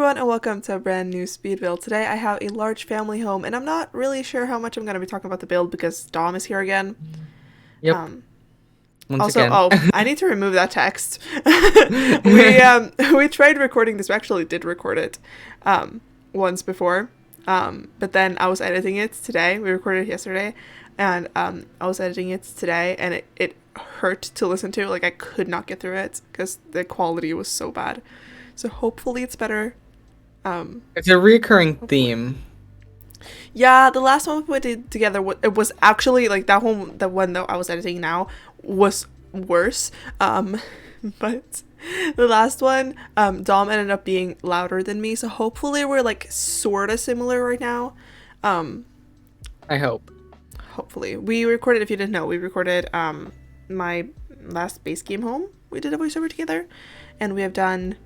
everyone, and welcome to a brand new speed build. Today I have a large family home, and I'm not really sure how much I'm going to be talking about the build because Dom is here again. Yep. Um, Once Also, again. I need to remove that text. We tried recording this. We actually did record it once before, but then I was editing it today. We recorded it yesterday, and I was editing it today, and it hurt to listen to. Like, I could not get through it because the quality was so bad. So hopefully it's better. It's a recurring Hopefully. theme. Yeah, the last one we did together, it was actually like that one. The one that I was editing now was worse. But the last one, Dom ended up being louder than me. So hopefully we're like sort of similar right now. I hope. Hopefully we recorded. If you didn't know, we recorded my last base game home. We did a voiceover together, and we have done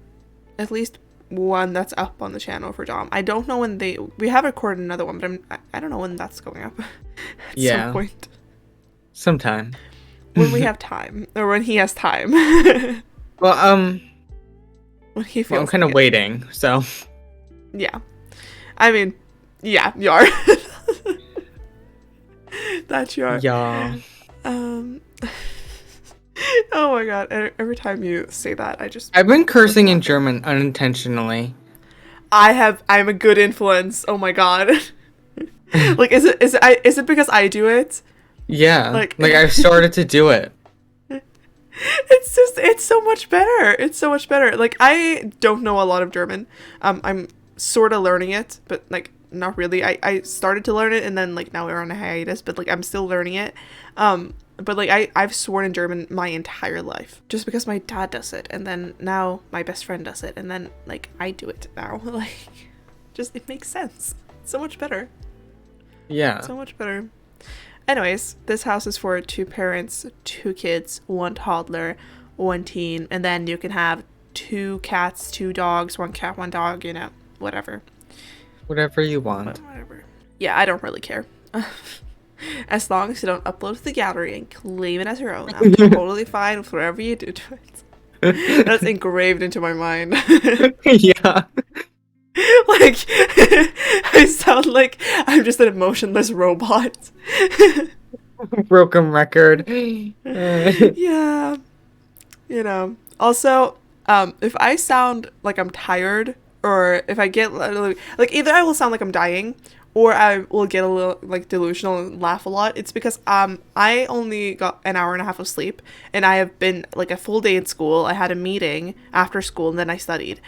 at least one that's up on the channel for Dom. I don't know when we have recorded another one, but I don't know when that's going up at some point. Sometime. When we have time, or when he has time. Well, When he feels I'm kind of like it. waiting, so. Yeah. I mean, yeah, you are. That you are. Yeah. Oh my god, every time you say that, I've been cursing in German unintentionally. I'm a good influence. Oh my god. Like, is it because I do it? Yeah. Like I've started to do it. it's so much better. It's so much better. Like, I don't know a lot of German. I'm sort of learning it, but like not really. I started to learn it, and then like now we're on a hiatus, but like I'm still learning it. But like I've sworn in German my entire life just because my dad does it, and then now my best friend does it, and then like I do it now. Like, just it makes sense. It's so much better. Yeah. So much better. Anyways, this house is for 2 parents, 2 kids, 1 toddler, 1 teen, and then you can have 2 cats, 2 dogs, 1 cat, 1 dog, you know, whatever. Whatever you want. Whatever. Yeah, I don't really care. As long as you don't upload to the gallery and claim it as your own, I'm totally fine with whatever you do to it. That's engraved into my mind. Yeah. Like, I sound like I'm just an emotionless robot. Broken record. Yeah. You know. Also, if I sound like I'm tired, or if I get like either I will sound like I'm dying, or I will get a little like delusional and laugh a lot. It's because I only got an hour and a half of sleep, and I have been like a full day in school. I had a meeting after school, and then I studied.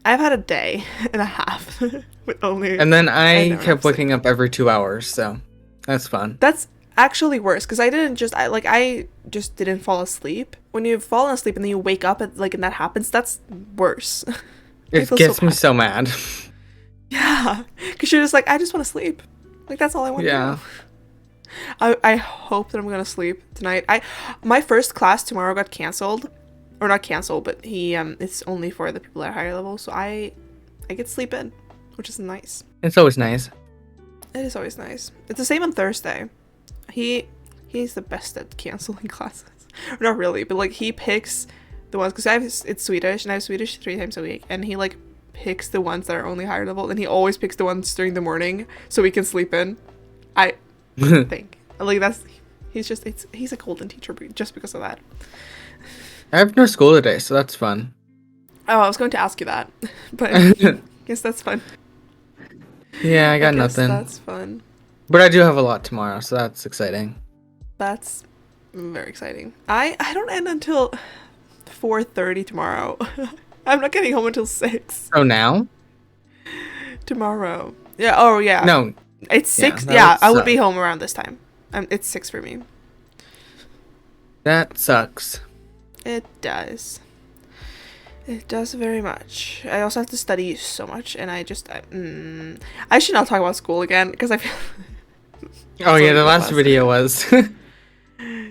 I've had a day and a half with only. And then I never have kept sleep. waking up every 2 hours, so that's fun. That's actually worse because I just didn't fall asleep. When you've fallen asleep and then you wake up and like and that happens, that's worse. I It feel gets so me bad. so mad. Yeah, because you're just like, I just want to sleep. Like, that's all I want Yeah. to do. I hope that I'm gonna sleep tonight. My first class tomorrow got canceled, or not canceled, but it's only for the people at higher level, so I get sleep in, which is nice. It's always nice. It is always nice. It's the same on Thursday. He's the best at canceling classes. Not really, but like he picks the ones because it's Swedish and I have Swedish 3 times a week, and he like picks the ones that are only higher level, and he always picks the ones during the morning so we can sleep in. I think like he's a golden teacher just because of that. I have no school today, so that's fun. Oh, I was going to ask you that, but I guess that's fun. Yeah, I got guess nothing. That's fun. But I do have a lot tomorrow, so that's exciting. That's very exciting. I don't end until 4:30 tomorrow. I'm not getting home until 6 Oh, now? tomorrow. Yeah. Oh yeah. No. It's 6. that Yeah, would I would be suck. home around this time. It's 6 for me. That sucks. It does. It does very much. I also have to study so much, and I should not talk about school again because I feel. Oh, yeah, the the last last video was.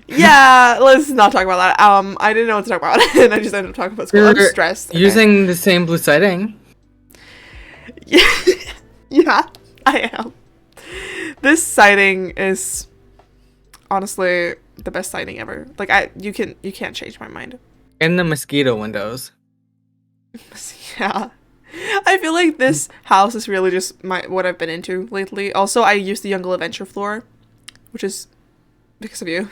Yeah, let's not talk about that. I didn't know what to talk about, and I just ended up talking about school. I'm You're stressed. Okay. using the same blue siding. Yeah, yeah, I am. This sighting is honestly the best sighting ever. Like you can't change my mind. In the mosquito windows. Yeah, I feel like this house is really just what I've been into lately. Also, I use the Young Adventure floor, which is because of you.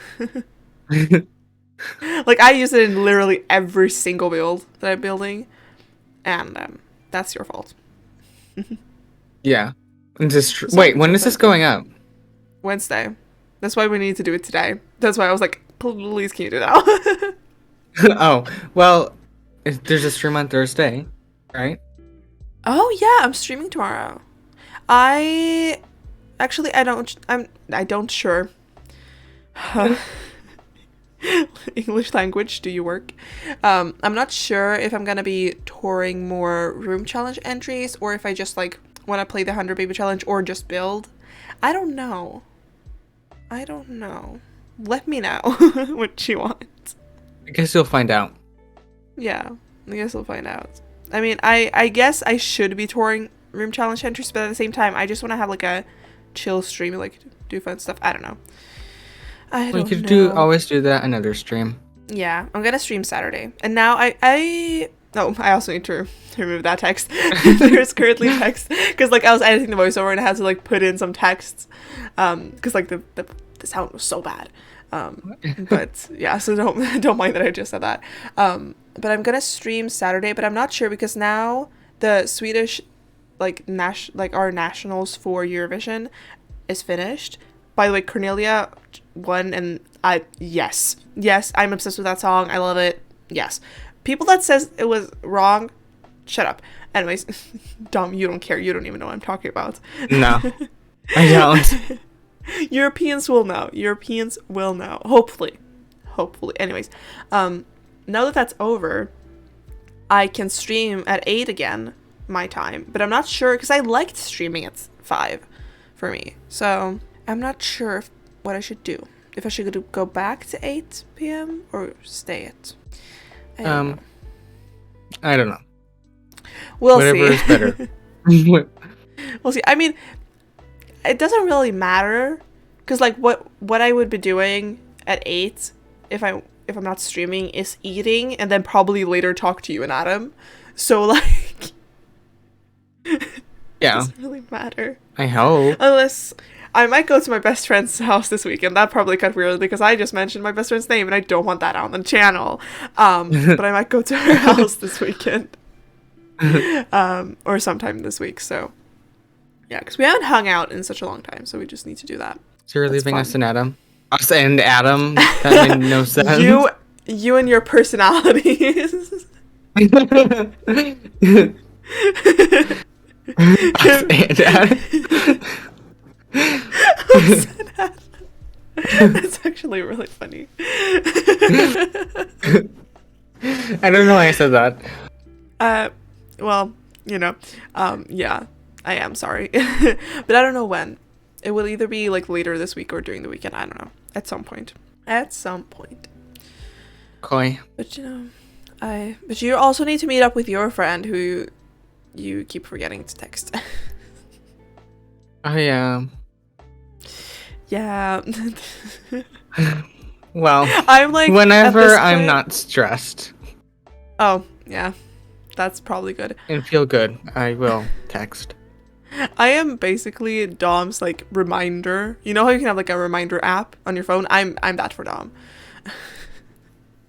Like, I use it in literally every single build that I'm building, and that's your fault. Yeah. Wait, when is this going up? Wednesday. That's why we need to do it today. That's why I was like, please can you do that? Oh, well, there's a stream on Thursday, right? Oh yeah, I'm streaming tomorrow. I don't sure. English language, do you work? I'm not sure if I'm gonna be touring more room challenge entries or if I just like want to play the 100 baby challenge or just build. I don't know. Let me know what you want. I guess you'll find out. Yeah, I guess we'll find out. I mean, I guess I should be touring room challenge entries, but at the same time, I just want to have like a chill stream, like do fun stuff. I don't know. We could always do that another stream. Yeah, I'm gonna stream Saturday, and now I also need to remove that text. There's currently text because like I was editing the voiceover and I had to like put in some texts, because like the sound was so bad. But yeah, so don't mind that I just said that. But I'm gonna stream Saturday, but I'm not sure because now the Swedish like our nationals for Eurovision is finished. By the way, Cornelia won, and yes, I'm obsessed with that song. I love it. Yes, people that says it was wrong, shut up. Anyways, Dom, you don't care. You don't even know what I'm talking about. No, I don't. Europeans will know. Hopefully. Anyways, now that that's over, I can stream at 8 again, my time. But I'm not sure, because I liked streaming at 5 for me. So I'm not sure what I should do. If I should go back to 8 p.m. or stay at... I don't know. Whatever see. Is better. We'll see. I mean, it doesn't really matter, because like what I would be doing at 8 if I'm not streaming is eating and then probably later talk to you and Adam. So like yeah, it doesn't really matter. I hope. Unless I might go to my best friend's house this weekend. That probably got weird because I just mentioned my best friend's name and I don't want that on the channel. But I might go to her house this weekend. Or sometime this week. So yeah, because we haven't hung out in such a long time, so we just need to do that. So you're leaving us and Adam? Us and Adam? That made no sense. You and your personalities. Us and Adam. That's actually really funny. I don't know why I said that. Well, yeah, I am sorry. But I don't know when. It will either be like later this week or during the weekend. I don't know. At some point. Koi. But but you also need to meet up with your friend who you keep forgetting to text. Oh yeah. Yeah. Well, I'm like whenever I'm not stressed. Oh, yeah. That's probably good. And feel good, I will text. I am basically Dom's like reminder. You know how you can have like a reminder app on your phone? I'm that for Dom.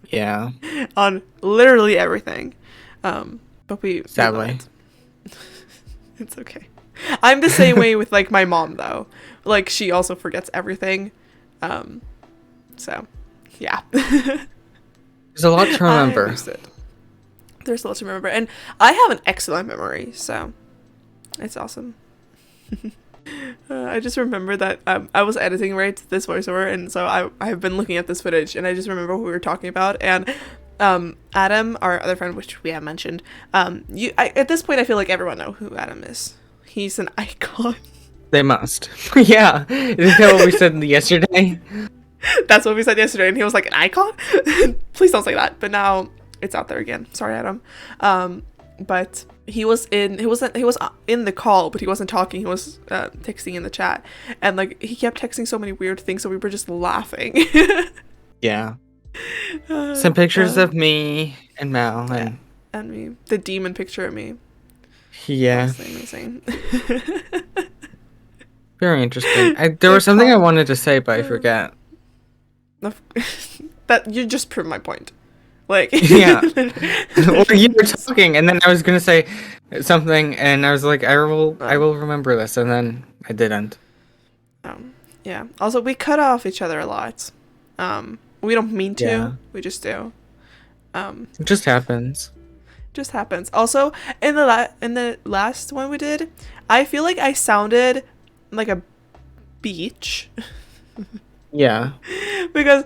Yeah. On literally everything. But we sadly. It's okay. I'm the same way with like my mom though. Like she also forgets everything. So yeah. There's a lot to remember. There's a lot to remember. And I have an excellent memory, so it's awesome. I just remember that I was editing this voiceover, and so I've been looking at this footage, and I just remember what we were talking about. And Adam, our other friend, which we have mentioned, at this point I feel like everyone knows who Adam is. He's an icon. They must. Yeah. Isn't that what we said yesterday? That's what we said yesterday, and he was like, an icon? Please don't say that. But now it's out there again. Sorry, Adam. But he was in the call, but he wasn't talking. He was texting in the chat, and like he kept texting so many weird things, so we were just laughing. Yeah. Some pictures of me and Mal and me, the demon picture of me. Yeah. Honestly amazing. Very interesting. There was something I wanted to say, but I forget. That you just proved my point. Like, Yeah. Well, you were talking, and then I was gonna say something, and I was like, I will remember this, and then I didn't. Yeah. Also, we cut off each other a lot. We don't mean to. Yeah. We just do. It just happens. Just happens. Also, in the last one we did, I feel like I sounded like a beach. Yeah. Because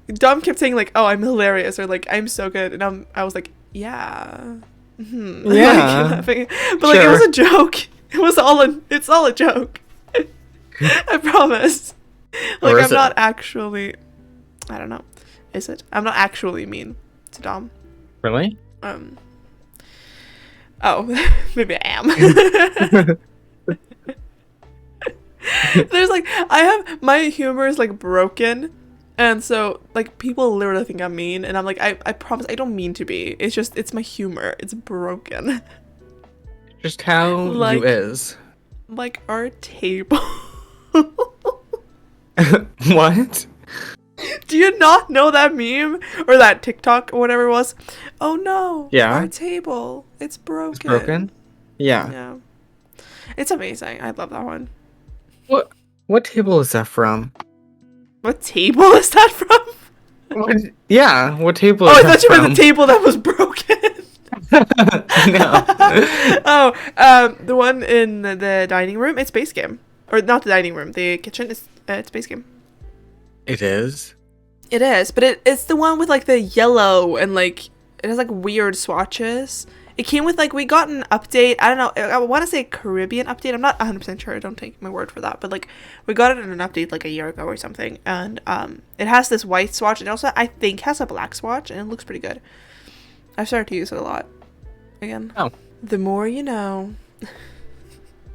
Dom kept saying like, "Oh, I'm hilarious," or like, "I'm so good," and I was like, "Yeah, yeah." Like, but like, it was a joke. It's all a joke. I promise. Like, I'm not actually. I don't know. Is it? I'm not actually mean to Dom. Really? Oh, maybe I am. There's like, my humor is like broken, and so like people literally think I'm mean, and I'm like, I promise I don't mean to be. It's my humor. It's broken. Just how like, you is. Like our table. What? Do you not know that meme or that TikTok or whatever it was? Oh no. Yeah. Our table. It's broken. It's broken? Yeah. Yeah. It's amazing. I love that one. What table is that from? What table is that from? Yeah, what table is that I thought you from? meant the table that was broken. No. The one in the dining room, it's base game. Or not the dining room, the kitchen, it's base game. It is? It is, but it's the one with like the yellow and like, it has like weird swatches. It came with like, we got an update. I don't know. I want to say Caribbean update. I'm not 100% sure. Don't take my word for that. But like, we got it in an update like a year ago or something. And it has this white swatch. And also, I think has a black swatch. And it looks pretty good. I've started to use it a lot. Again. Oh. The more you know.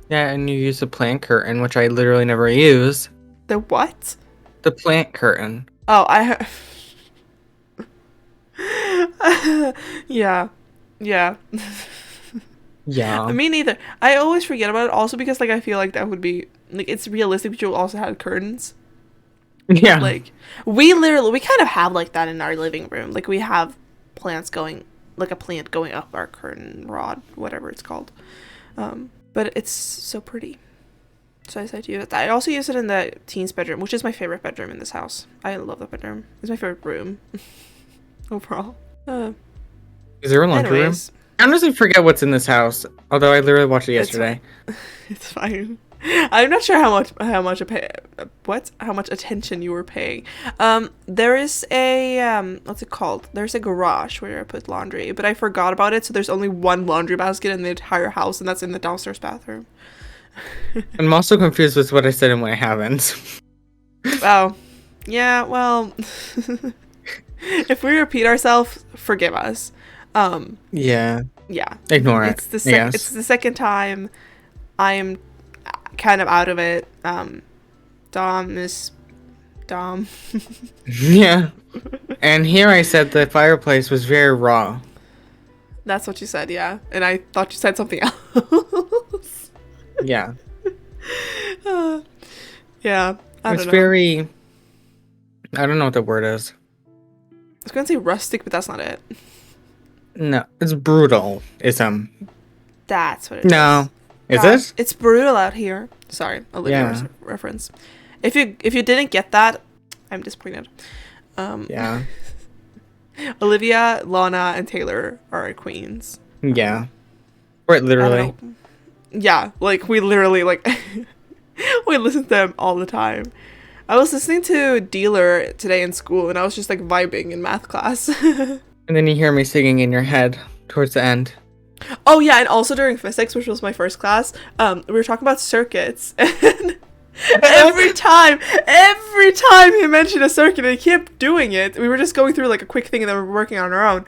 Yeah, and you use the plant curtain, which I literally never use. The what? The plant curtain. Oh, Yeah. Yeah. Yeah. Me neither. I always forget about it also because like I feel like that would be like it's realistic but you also have curtains. Yeah. Like we kind of have like that in our living room. Like we have plants going like a plant going up our curtain rod, whatever it's called. But it's so pretty. So I decided to use it. I also use it in the teen's bedroom, which is my favorite bedroom in this house. I love that bedroom. It's my favorite room overall. Is there a laundry room? I honestly forget what's in this house. Although I literally watched it yesterday. It's fine. I'm not sure how much attention you were paying. There is a what's it called? There's a garage where I put laundry, but I forgot about it. So there's only one laundry basket in the entire house, and that's in the downstairs bathroom. I'm also confused with what I said and what I haven't. Oh, yeah. Well, if we repeat ourselves, forgive us. Yeah. Yeah. Ignore it. It's the second time I'm kind of out of it. Dom is Dom. Yeah. And here I said the fireplace was very raw. That's what you said, yeah. And I thought you said something else. Yeah. Yeah. I don't know. Very. I don't know what the word is. I was gonna say rustic, but that's not it. No, it's brutal. That's what it is. No. Is it? It's brutal out here. Sorry, Olivia reference. If you didn't get that, I'm disappointed. Yeah. Olivia, Lana, and Taylor are our queens. Yeah. Right, literally. Yeah, like we literally like we listen to them all the time. I was listening to Dealer today in school, and I was just like vibing in math class. And then you hear me singing in your head towards the end. Oh yeah, and also during physics, which was my first class, we were talking about circuits, and every time he mentioned a circuit, and he kept doing it. We were just going through like a quick thing, and then we were working on our own.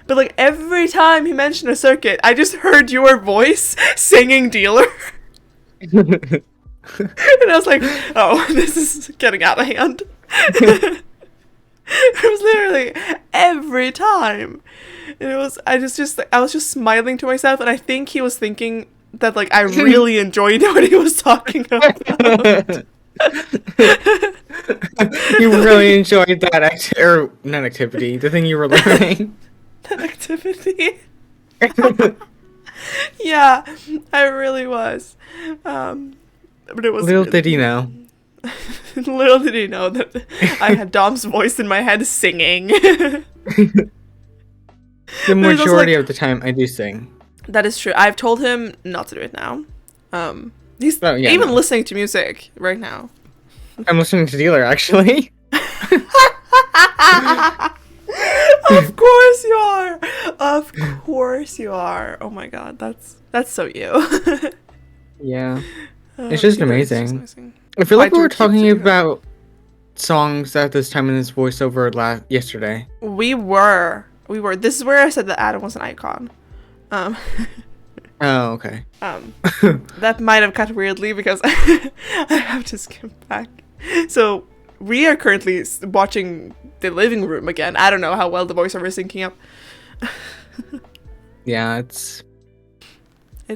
But like every time he mentioned a circuit, I just heard your voice singing Dealer. And I was like, oh, this is getting out of hand. It was literally every time. And it was I was just smiling to myself, and I think he was thinking that like I really enjoyed what he was talking about. You really enjoyed that or not activity, the thing you were learning. That activity. Yeah, I really was. But it was Little did he know. Little did he know that I had Dom's voice in my head singing. The majority of the time I do sing. That is true. I've told him not to do it now. He's listening to music right now. I'm listening to Dealer, actually. Of course you are. Of course you are. Oh my god, that's so you. Yeah. It's just amazing. amazing. I feel like we were talking about songs at this time in this voiceover yesterday. We were. This is where I said that Adam was an icon. Oh, okay. That might have cut weirdly because I have to skip back. So we are currently watching the living room again. I don't know how well the voiceover is syncing up. Yeah, it's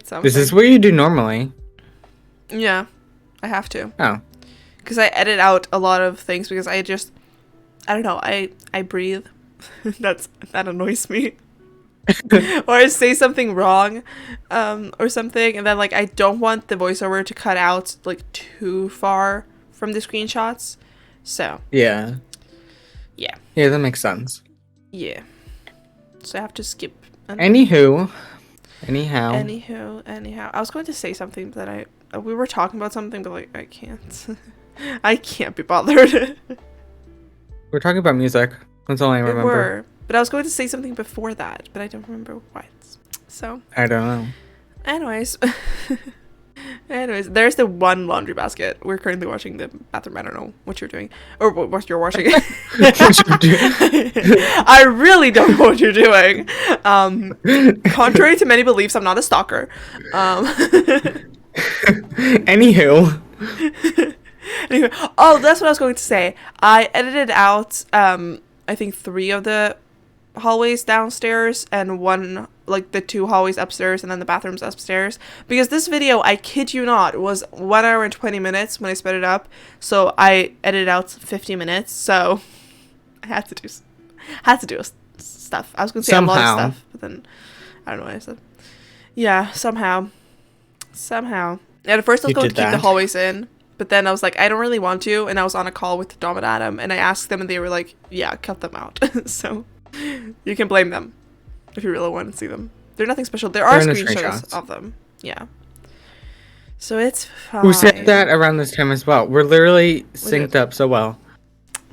something. This is what you do normally. Yeah, I have to. Oh. Because I edit out a lot of things because I don't know, I breathe. That annoys me. Or I say something wrong, or something, and then like I don't want the voiceover to cut out like too far from the screenshots. So yeah, that makes sense. Yeah, so I have to skip. Anyhow, I was going to say something that we were talking about something, but like I can't. I can't be bothered. We're talking about music. That's all I remember. But I was going to say something before that, but I don't remember what. So I don't know. Anyways, there's the one laundry basket. We're currently watching the bathroom. I don't know what you're doing or what you're watching. I really don't know what you're doing. Contrary to many beliefs, I'm not a stalker. Anywho. Anyway, oh, that's what I was going to say. I edited out I think 3 of the hallways downstairs and one, like the 2 hallways upstairs and then the bathrooms upstairs, because this video, I kid you not, was 1 hour and 20 minutes when I sped it up. So I edited out 50 minutes, so I had to do stuff. I was gonna say a lot of stuff, but then I don't know what I said. Yeah, somehow. And at first I was going to keep the hallways in, but then I was like, I don't really want to, and I was on a call with Dom and Adam, and I asked them, and they were like, yeah, cut them out. So you can blame them if you really want to see them. They're nothing special. There are screenshots of them. Yeah. So it's fine. We said that around this time as well. We're literally synced up so well.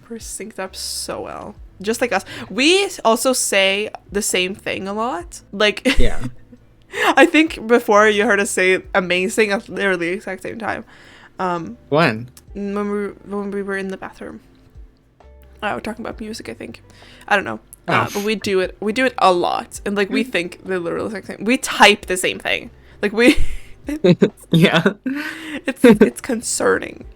We're synced up so well. Just like us. We also say the same thing a lot. Like, yeah. I think before you heard us say amazing at literally the exact same time. When we were in the bathroom. We're talking about music, I think. I don't know. But we do it a lot, and like we think the literal exact same. We type the same thing. Like we. Yeah. It's concerning.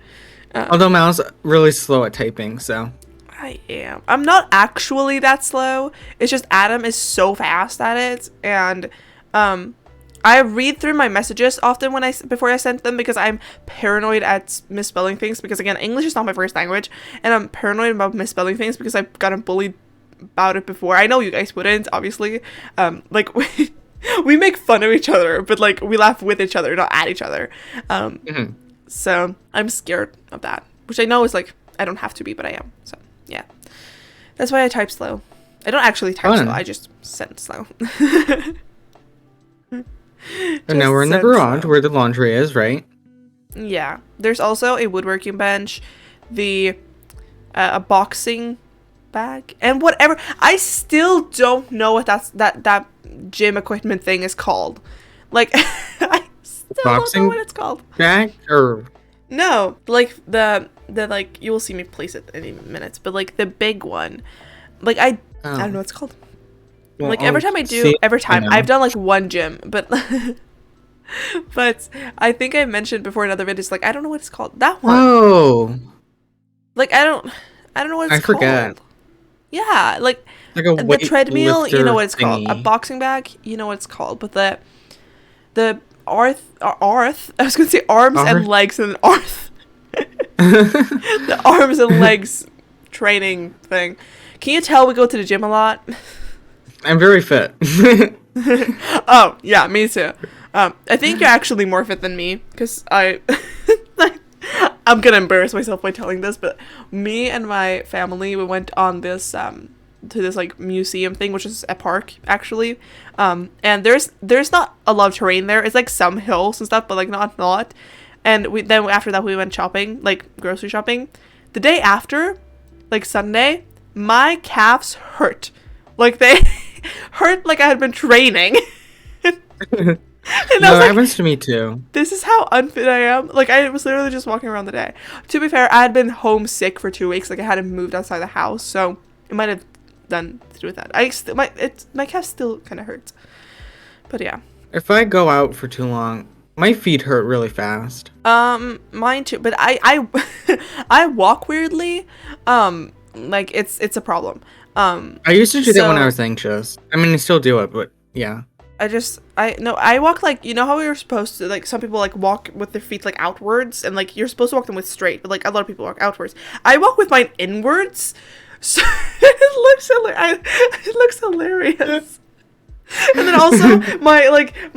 Although Mal's really slow at typing, so. I am. I'm not actually that slow. It's just Adam is so fast at it, and I read through my messages often before I send them, because I'm paranoid at misspelling things, because again, English is not my first language, and I'm paranoid about misspelling things because I've gotten bullied about it before. I know you guys wouldn't, obviously. Like we make fun of each other, but like we laugh with each other, not at each other. So I'm scared of that, which I know is like I don't have to be, but I am. So yeah, that's why I type slow. I don't actually type slow. I just send slow. And now we're in the garage where the laundry is, right? Yeah. There's also a woodworking bench, a boxing bag, and whatever. I still don't know what that gym equipment thing is called. Like, I still don't know what it's called. Bag or no, like the like you will see me place it in any minute, but like the big one, like I don't know what it's called. Well, like every time I've done like one gym, but but I think I mentioned before in other videos, like I don't know what it's called. That one. Oh. Like I don't know what it's called. I forget. Yeah, like Like a the treadmill, you know what it's weightlifter called. A thingy. boxing bag, you know what it's called. But the arth, I was gonna say arms and Arth? legs and arth. The arms and legs training thing. Can you tell we go to the gym a lot? I'm very fit. Oh, yeah, me too. I think you're actually more fit than me, because I'm gonna embarrass myself by telling this, but me and my family, we went on this, to this, like, museum thing, which is a park, actually. And there's not a lot of terrain there. It's, like, some hills and stuff, but, like, not a lot. And then after that, we went shopping, like, grocery shopping. The day after, like, Sunday, my calves hurt. Like, they hurt like I had been training. And I No, was that like, happens to me too. this is how unfit I am. Like, I was literally just walking around the day. To be fair, I had been homesick for 2 weeks. Like, I hadn't moved outside the house, so it might have done to do with that. My calf still kind of hurts. But yeah. If I go out for too long, my feet hurt really fast. Mine too. But I I walk weirdly. Like, it's a problem. I used to do that when so- I was anxious. I mean, I still do it, but yeah. I walk, like, you know how we were supposed to, like, some people, like, walk with their feet, like, outwards, and, like, you're supposed to walk them with straight, but, like, a lot of people walk outwards. I walk with mine inwards, so it looks hilarious. And then also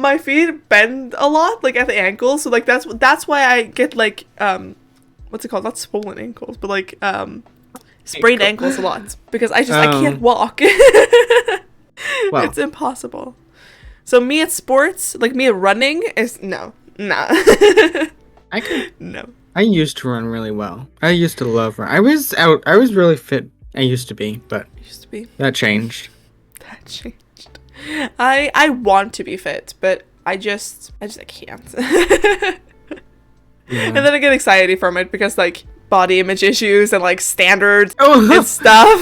my feet bend a lot, like, at the ankles, so, like, that's why I get, like, what's it called, not swollen ankles, but, like, sprained ankles a lot, because I can't walk. Wow. It's impossible. So me at sports, like, me at running is no. I used to run really well. I used to love run. I was really fit. I used to be, but It used to be. that changed. That changed. I want to be fit, but I can't. Yeah. And then I get anxiety from it because, like, body image issues and, like, standards Oh. and stuff.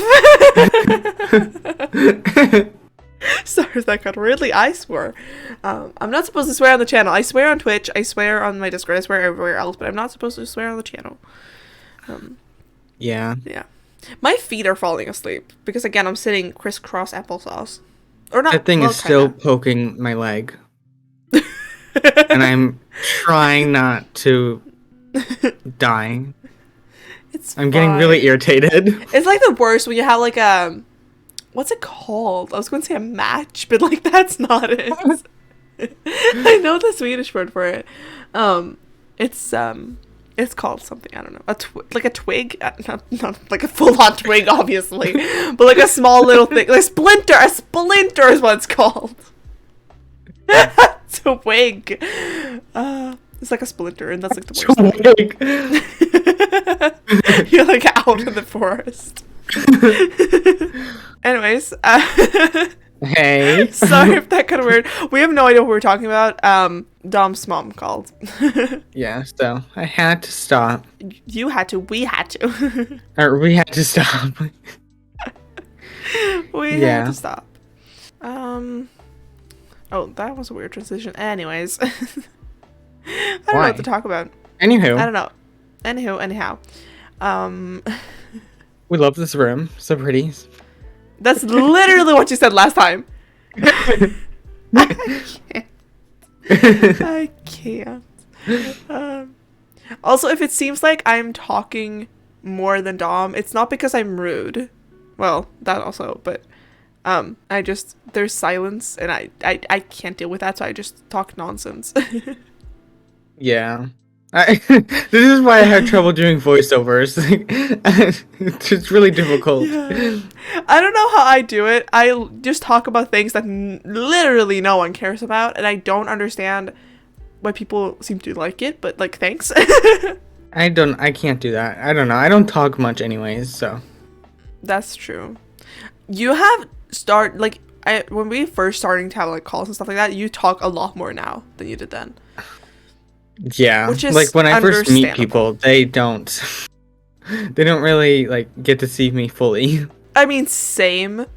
Sorry, that got really. I swear. I'm not supposed to swear on the channel. I swear on Twitch. I swear on my Discord. I swear everywhere else, but I'm not supposed to swear on the channel. Yeah. Yeah. My feet are falling asleep because, again, I'm sitting crisscross applesauce. Or not. That thing well, is still kinda. poking my leg, and I'm trying not to die. I'm getting really fine. irritated. It's like the worst when you have, like, a. What's it called? I was going to say a match, but, like, that's not it. I know the Swedish word for it. It's called something. I don't know. Like a twig. Not like a full-on twig, obviously, but like a small little thing. Like a splinter. A splinter is what it's called. It's a twig. It's like a splinter, and that's like the worst. You're like out in the forest. Anyways, Hey. sorry if that got weird. We have no idea what we're talking about. Dom's mom called. Yeah, so I had to stop. You had to. We had to. Or we had to stop. We Yeah. had to stop. Oh, that was a weird transition. Anyways, I don't know Why? what to talk about. Anywho, I don't know. Anyhow. we love this room. So pretty. That's literally what you said last time. I can't. Also, if it seems like I'm talking more than Dom, it's not because I'm rude. Well, that also, but there's silence, and I can't deal with that, so I just talk nonsense. Yeah. This is why I have trouble doing voiceovers. It's really difficult. Yeah. I don't know how I do it. I just talk about things that literally no one cares about, and I don't understand why people seem to like it, but, like, thanks. I can't do that. I don't know. I don't talk much anyways, so. That's true. You have when we first starting to have, like, calls and stuff like that, you talk a lot more now than you did then. Yeah. Which is like when I first meet understandable. people, they don't really like get to see me fully. I mean, same,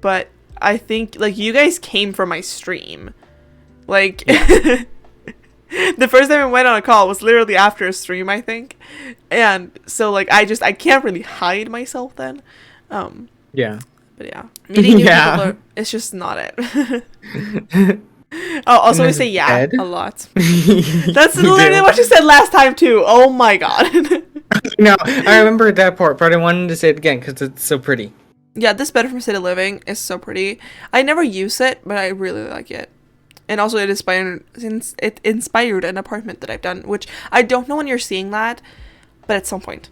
but I think, like, you guys came from my stream. Like, the first time I went on a call was literally after a stream, I think. And so, like, I can't really hide myself then. Yeah. But yeah, meeting new Yeah. people it's just not it. Oh, also we say yeah a lot. That's literally what you said last time too. Oh my god. No, I remember that part, but I wanted to say it again because it's so pretty. Yeah, this bed from City Living is so pretty. I never use it, but I really like it. And also it inspired an apartment that I've done, which I don't know when you're seeing that, but at some point.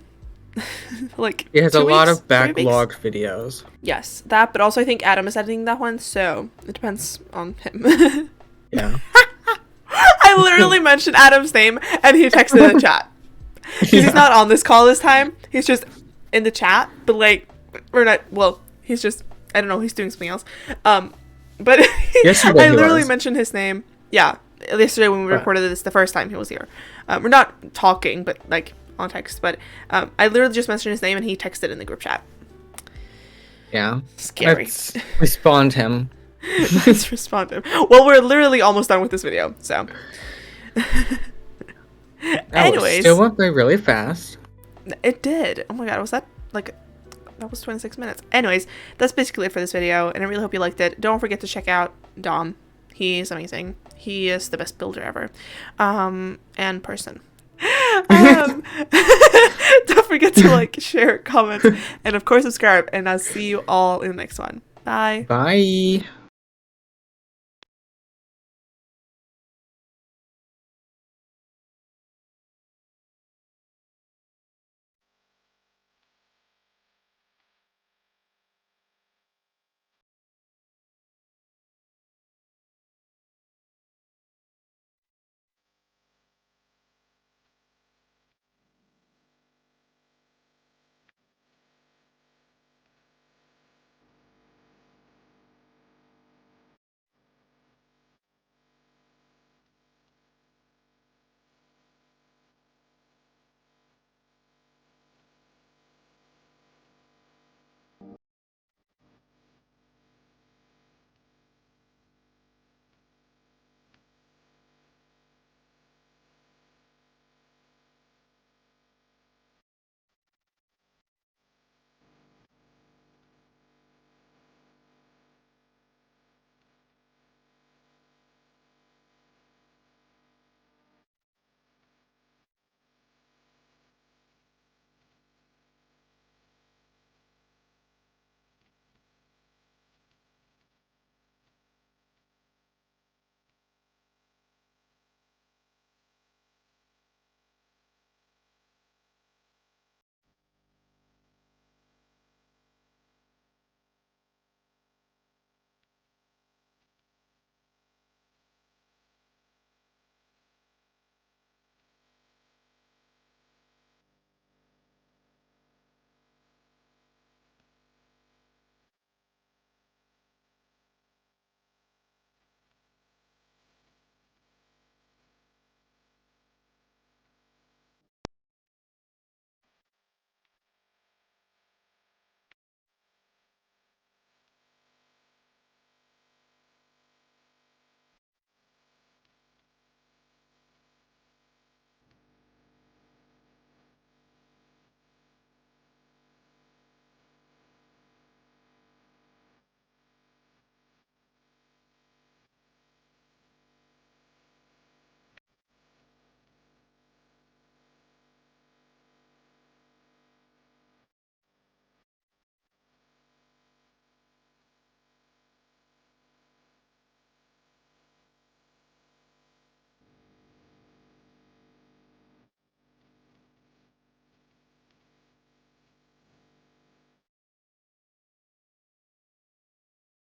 Like It has a 2 lot weeks, of 3 weeks? backlogged videos. Yes, that, but also I think Adam is editing that one, so it depends on him. Yeah. I literally mentioned Adam's name and he texted in the chat. Because he's not on this call this time. He's just in the chat, but like, or not, well, he's just, I don't know, he's doing something else. But Yesterday I literally was. mentioned his name. Yeah, yesterday when we recorded this the first time he was here. We're not talking, but like on text, but I literally just mentioned his name and he texted in the group chat. Yeah. Scary. Let's respond him. Let's respond to him. Well, we're literally almost done with this video, so. Anyways. Still went by really fast. It did. Oh my god, was that like, that was 26 minutes. Anyways, that's basically it for this video, and I really hope you liked it. Don't forget to check out Dom. He's amazing. He is the best builder ever. And person. Don't forget to like, share, comment, and of course subscribe, and I'll see you all in the next one. Bye. Bye.